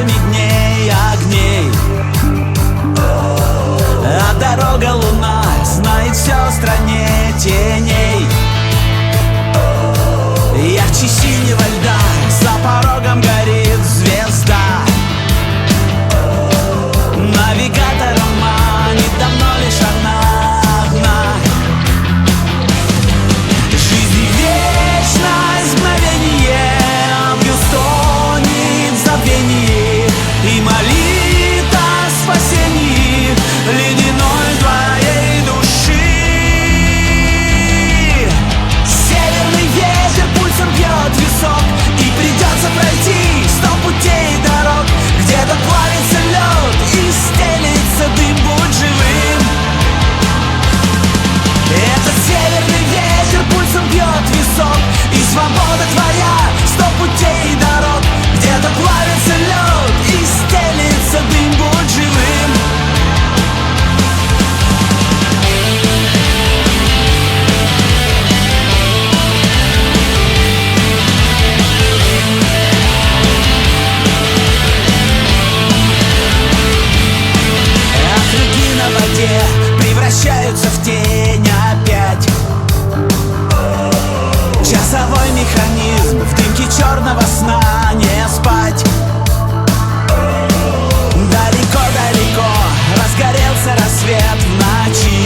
миллиардами дней огней. А дорога луна знает все о стране теней. Ярче синего льда за порогом горит звезда. Навигатором манит давно лишь она одна. Жизнь и вечность, мгновение, ангел стонет в забвении и молит о спасении ледяной твоей души. Северный ветер пульсом бьет висок, и придется пройти 100 путей и дорог. Где-то плавится лед и стелится дым, будь живым. Этот северный ветер пульсом бьет висок, и свобода твоя 100 путей и дорог. Где-то плавится лед и стелится дым, будь живым. Круги на воде превращаются в тень опять. Часовой механизм в дымке черного сна не спать. Далеко-далеко разгорелся рассвет в ночи.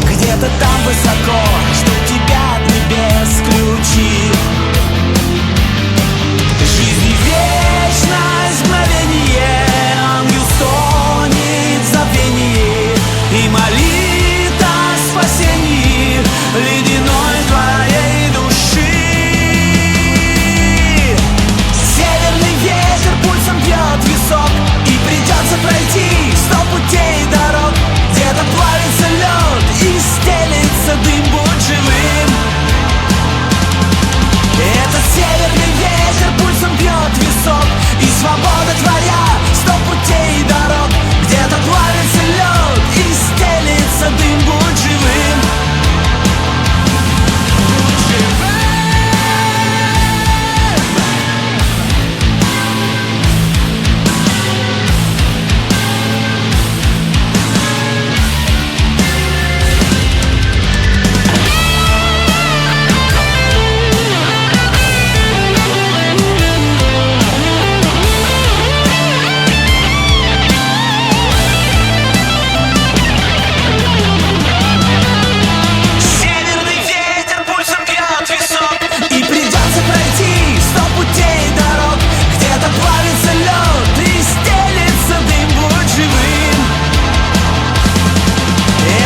Где-то там высоко ждут тебя от небес ключи. Жизнь и вечность, мгновение, ангел стонет в забвении и молит о спасении ледяной твоей души. Северный ветер пульсом бьет висок, и придется пройти 100 путей и дорог. Где-то плавится лед и стелится дым, будь живым. Это северный ветер пульсом бьет висок, и свобода твоя 100 путей и дорог. Где-то плавится лед и стелится дым, будь живым. Будь живым. Северный ветер пульсом бьет висок, и придется пройти 100 путей и дорог. Где-то плавится лед и стелится дым, будь живым.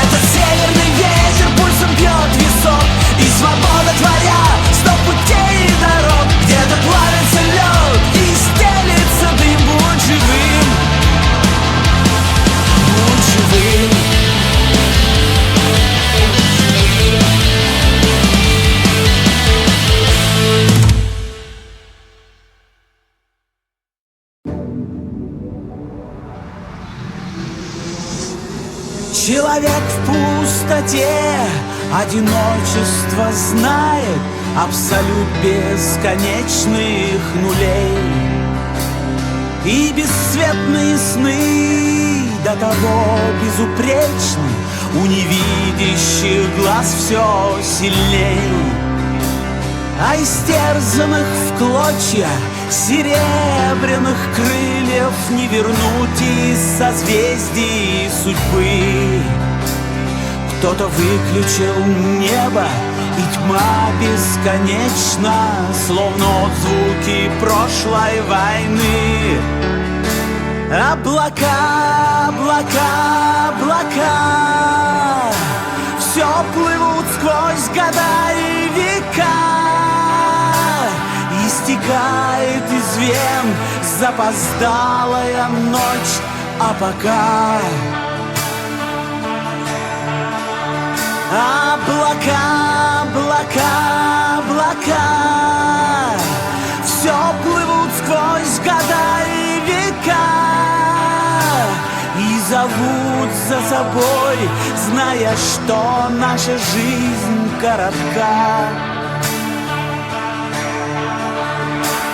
Этот северный ветер пульсом бьет висок, и свобода твоя 100 путей и дорог. Где-то плавится лед и стелится дым, будь живым. Будь живым. Человек в пустоте одиночество знает, абсолют бесконечных нулей. И бесцветные сны до того безупречны, у невидящих глаз все сильней. А истерзанных в клочья серебряных крыльев не вернуть из созвездий судьбы. Кто-то выключил небо, и тьма бесконечна, словно отзвуки прошлой войны. Облака, облака, облака, все плывут сквозь года и века. Истекает из вен запоздалая ночь, а пока облака, облака, облака, все плывут сквозь года и века и зовут за собой, зная, что наша жизнь коротка.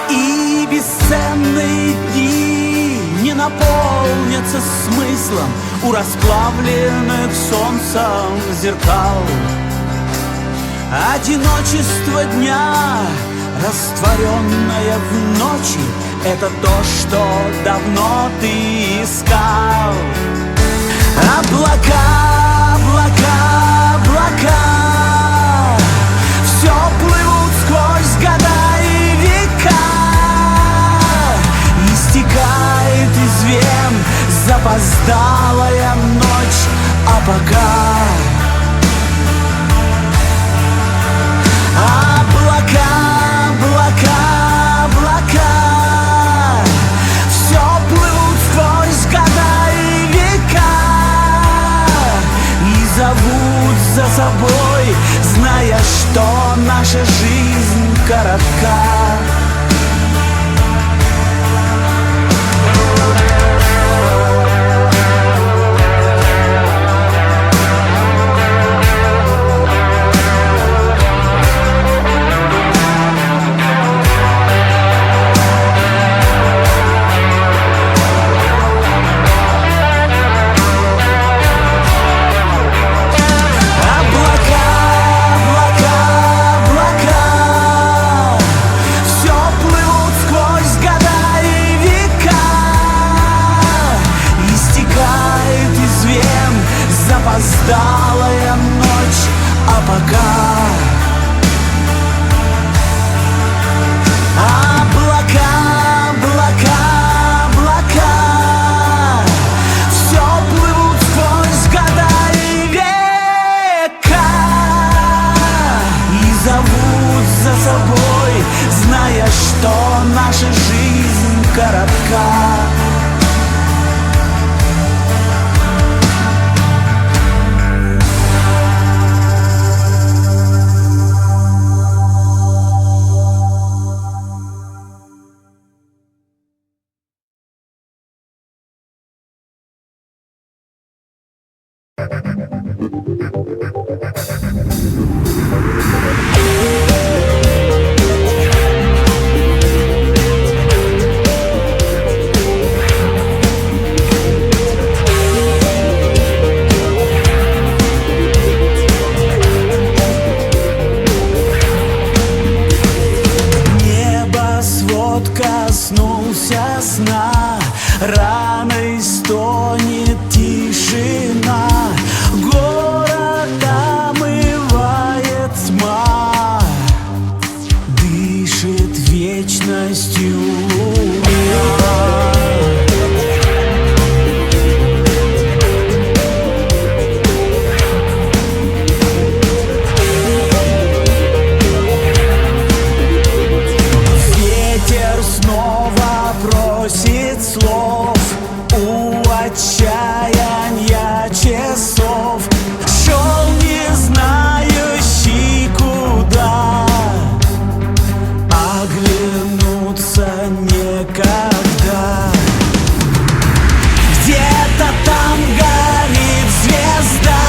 И без драгоценные дни не наполнятся смыслом у расплавленных солнцем зеркал. Одиночество дня, растворенное в ночи, это то, что давно ты искал. Облака, облака, облака, все плывут сквозь года и века. Истекает из вен запоздалая ночь, а пока облака, облака, облака, все плывут сквозь года и века и зовут за собой, зная, что наша жизнь коротка. Запоздалая ночь, а пока облака, облака, облака, все плывут сквозь года и века и зовут за собой, зная, что наша жизнь коротка. Небосвод коснулся сна, раной стонет тишина, город омывает тьма, дышит вечностью луна. Ветер снова просит слов у отчаяния часов. Шел не знающий куда, оглянуться некогда. Где-то там горит звезда,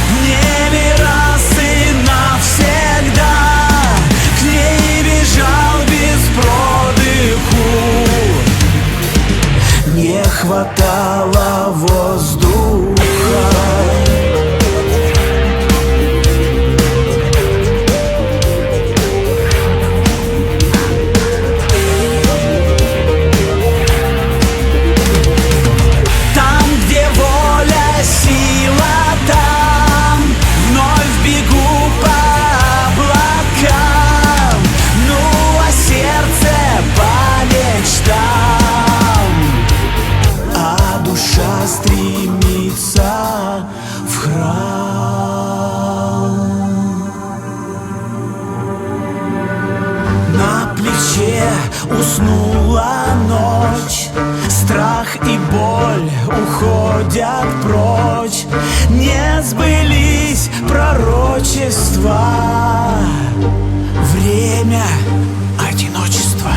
в небе раз и навсегда. К ней бежал без продыху, не хватало воздуха. Там, где воля, сила, там вновь бегу по облакам. Ну, а сердце по мечтам, а душа стремится в храм. На плече уснула ночь, страх и боль уходят прочь. Не сбылись пророчества, время одиночества.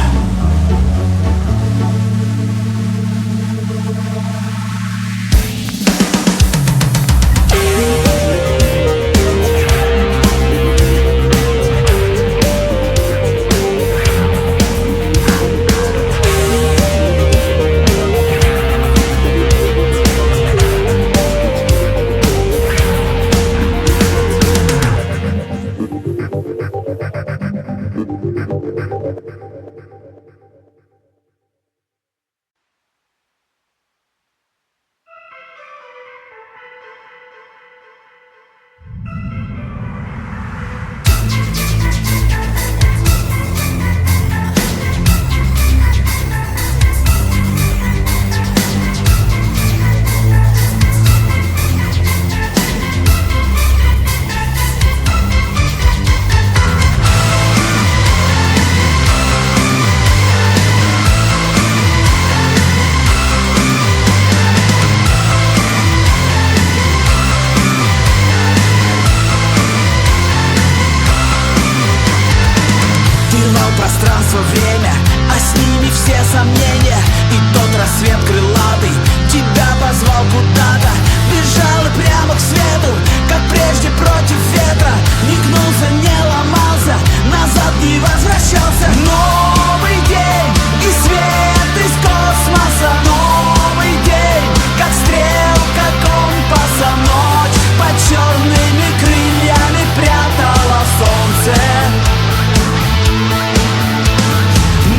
пространство, время, а с ними все сомнения. И тот рассвет крылатый тебя позвал куда-то. Бежал и прямо к свету, как прежде против ветра. Не гнулся, не ломался, назад не возвращался. Новый день и свет из космоса. Новый день, как стрелка компаса. Ночь под черными крыльями прятала солнце.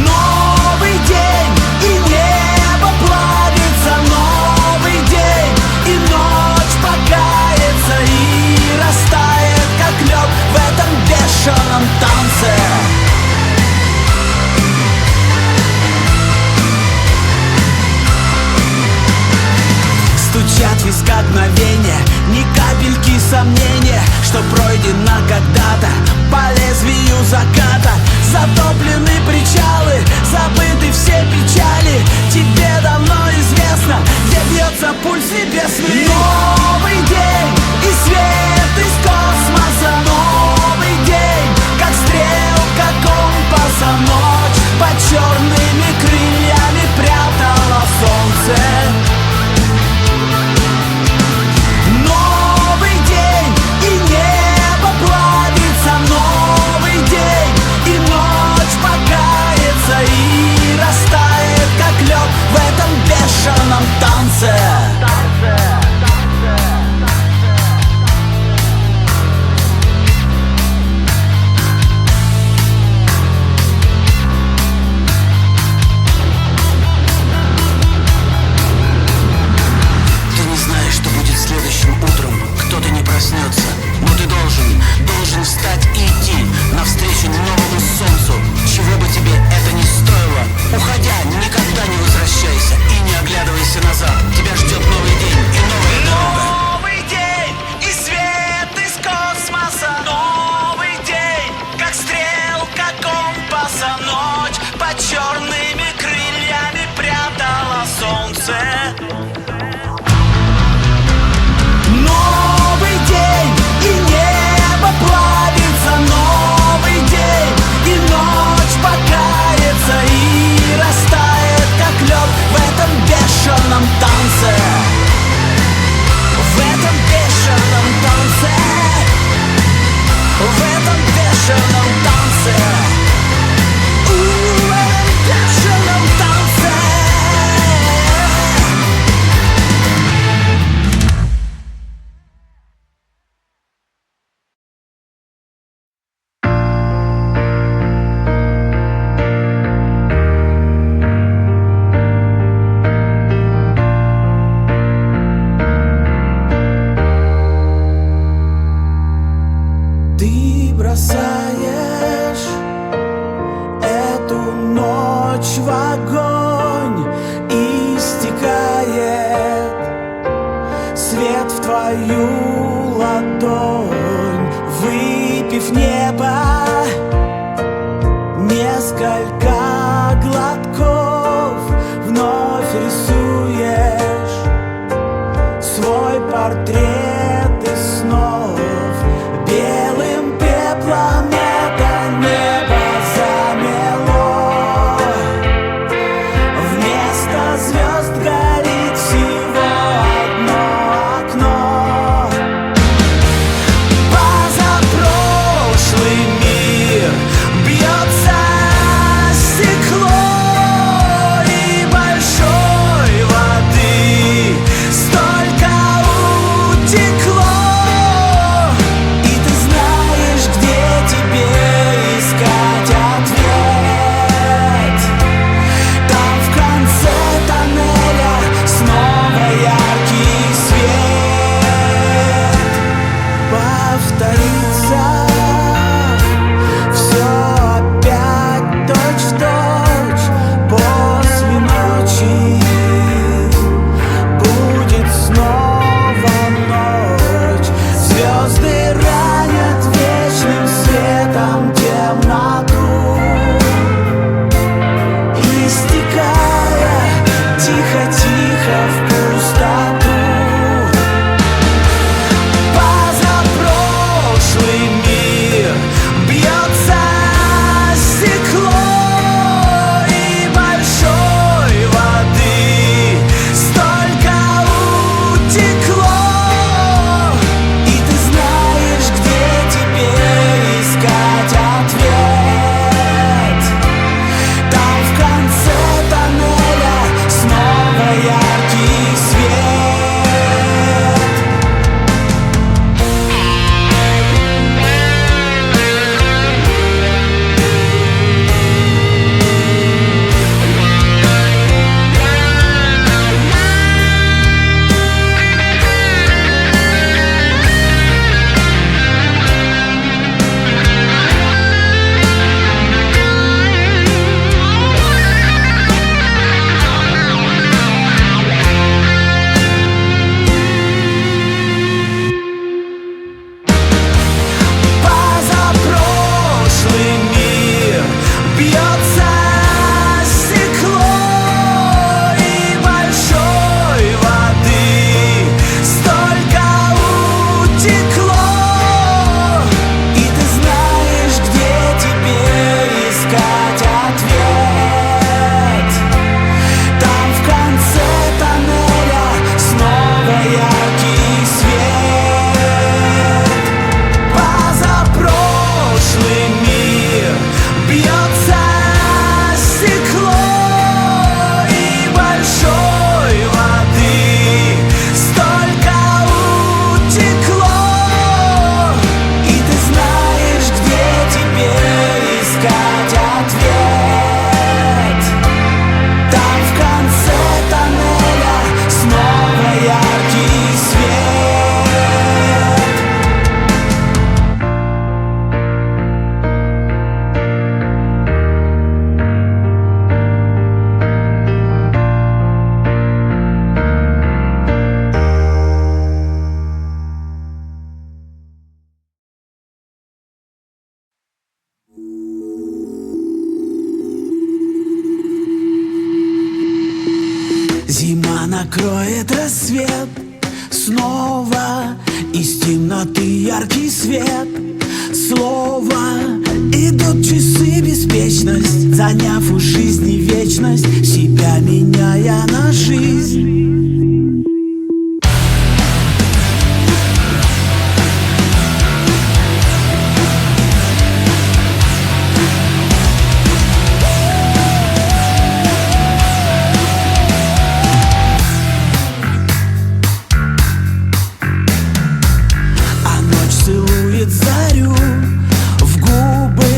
Новый день и небо плавится. Новый день и ночь покается и растает, как лед в этом бешеном танце. Стучат в висках мгновения, ни капельки сомнения, что пройдено когда-то по лезвию заката. Затоплены причалы, забыты все печали. Тебе давно известно, где бьется пульс небесный. Новый день и свет из космоса. Новый день, как стрелка компаса. Ночь под черными крыльями прятала солнце. Новый день и небо плавится. Новый день и ночь покается и растает, как лед в этом бешеном танце. Следующим утром кто-то не проснется, но ты должен встать и идти навстречу новому солнцу, чего бы тебе это ни стоило. Уходя, никогда не возвращайся и не оглядывайся назад. Тебя Зима накроет рассвет снова, из темноты яркий свет. Слово идут часы, беспечность, заняв у жизни вечность, себя меняя на жизнь. Целует зарю в губы,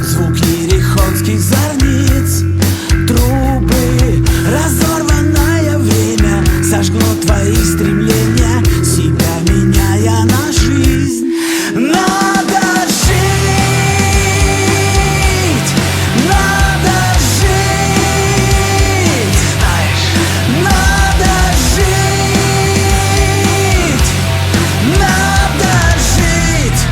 звук ерехонских зорниц. Трубы, разорванное время сожгло твои стремления, себя меняя на жизнь. Надо жить, надо жить, знаешь, надо жить, надо жить.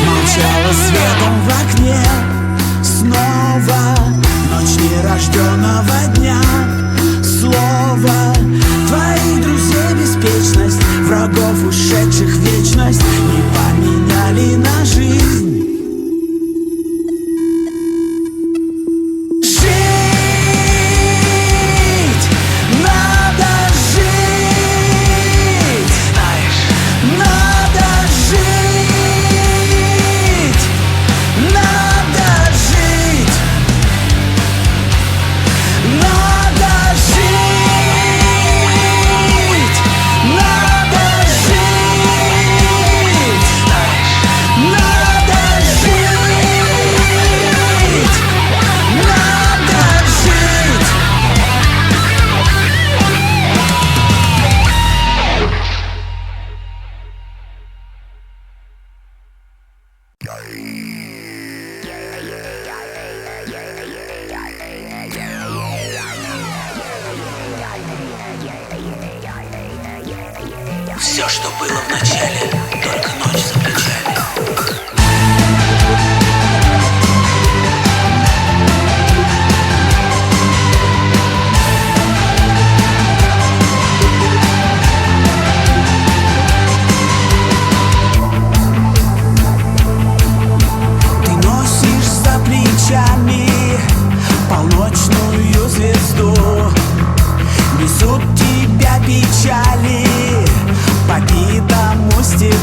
Молчала светом в окне снова ночь нерожденного дня. Слово твоих друзей беспечность, врагов ушедших в вечность, не поменяли на жизнь. Жить, надо жить, знаешь, надо жить, надо жить, надо жить, надо жить, знаешь, надо жить, надо жить. Все, что было в начале, только ночь за плечами. Ты носишь за плечами полночную звезду, несут тебя печали по битому стеклу.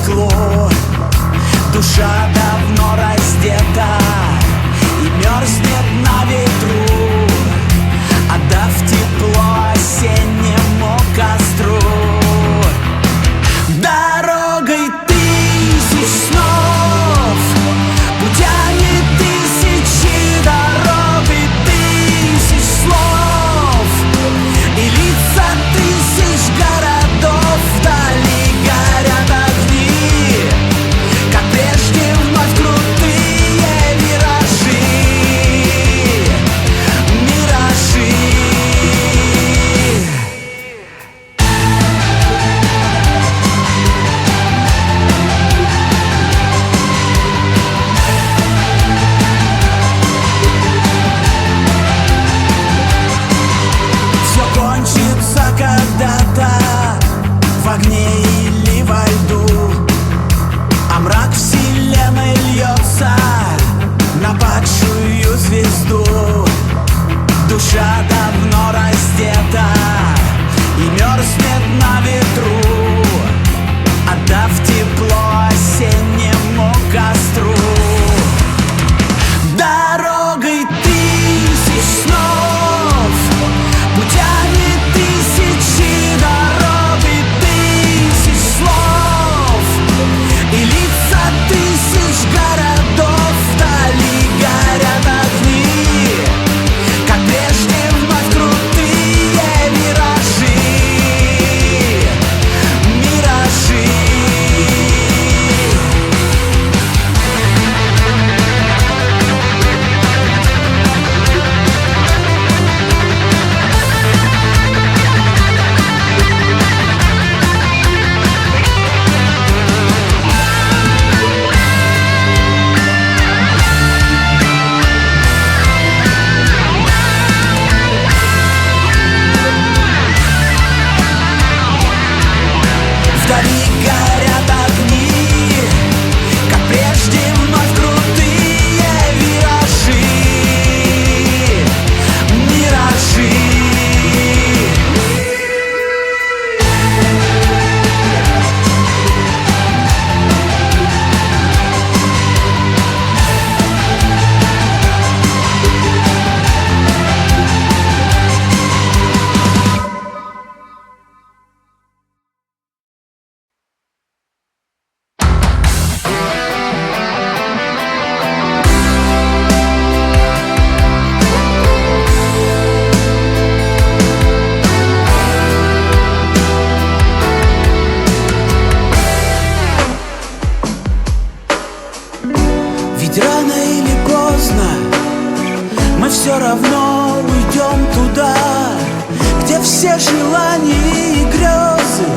желания и грезы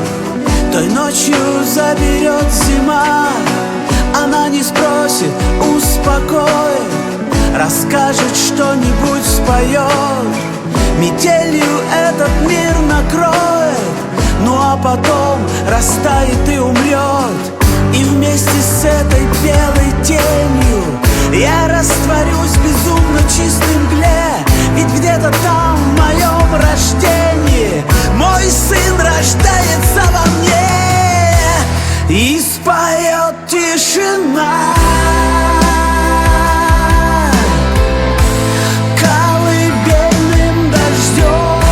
той ночью заберет зима. Она не спросит, успокоит, расскажет что-нибудь, споет. Метелью этот мир накроет, ну а потом растает и умрет. И вместе с этой белой тенью я растворюсь в безумно чистой мгле. Ведь где-то там, в моем рождении, мой сын рождается во мне. И споет тишина колыбельным дождем.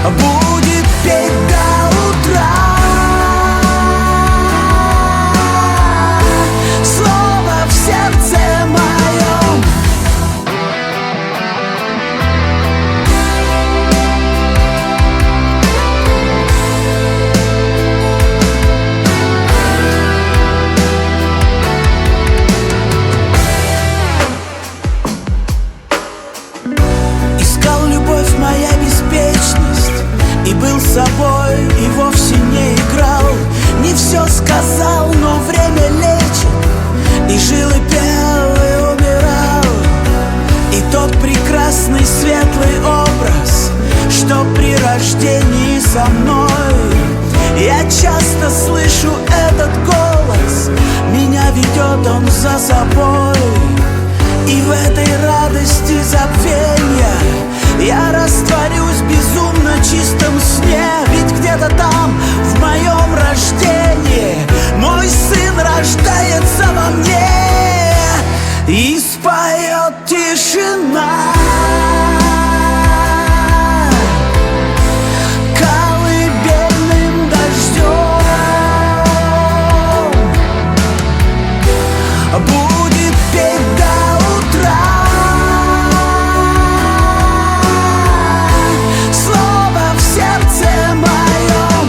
Будет петь до утра слово в сердце моем. Искал любовь моя беспечность, и был собой, и вовсе не играл. Не все сказал, но время лечит. И жил, и пел, и умирал. И тот прекрасный светлый образ, что при рождении со мной. Я часто слышу этот голос, меня ведет он за собой. И в этой радости забвенья я растворюсь в безумно чистом сне. Ведь где-то там, в моем рождении, мой сын рождается во мне. И споет тишина колыбельным дождем. Будет петь до утра слово в сердце моем.